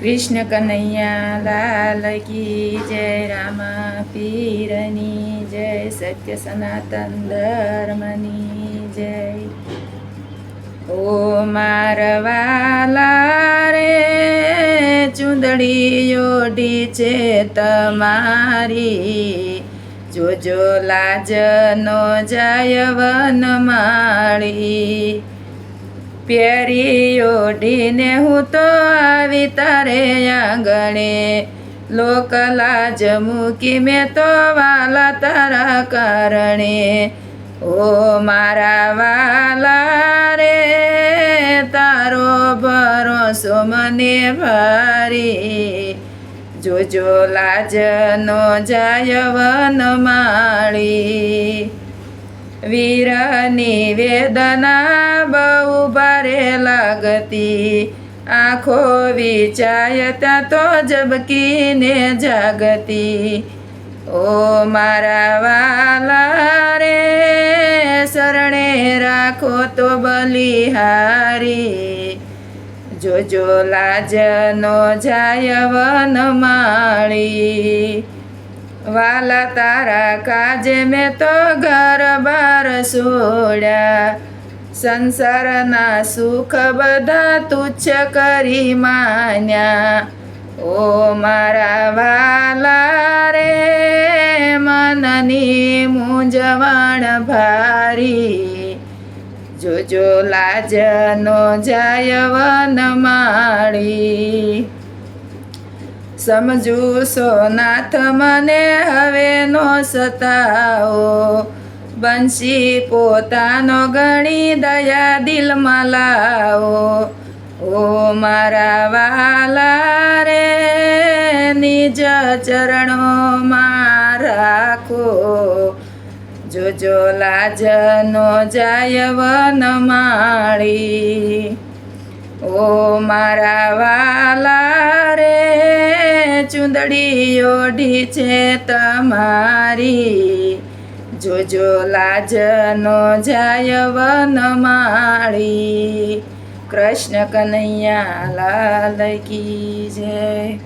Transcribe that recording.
कृष्ण कन्हैया लाल की जय। रामा पीरनी जय। सत्य सनातन धर्मनी जय। ओ मारवाला रे चूंदड़ी ओढ़ी छे तमारी, जोजो लाज नो जाय वनमाळी। प्यारी ओढ़ीने हूँ तो आवी तारे आंगणे, लोक लाज मूकी में तो वाला तारा कारणे। ओ मारा वाला रे तारो भरोसो मने भारी, जोजो लाज नो जाय वनमाळी। वीरनी वेदना बहु भारे लागती, आँखो विचायता तो जबकीने जागती। ओ मारा वाला रे शरणे राखो तो बलिहारी, जोजो लाज नो जाय वनमाळी। वाला तारा काजे में तो घर बार सोड्या, संसारना सुख बधा तुच्छ करी मान्या। ओ मारा वाला रे मननी मूंझवण भारी, जोजो लाज नो जाय वनमाळी। समझू सोनाथ मने हवे नो सताओ, बंशी पोतानो गणी दया दिल मलाओ। ओ मारा वाला रे निज चरणों में राखो, जोजो लाज नो जाय वनमाळी। ओ मारा वाला रे चूंदड़ी ओढ़ी छे तमारी, जोजो लाज नो जाय वनमाळी। कृष्ण कन्हैया लाल की जय।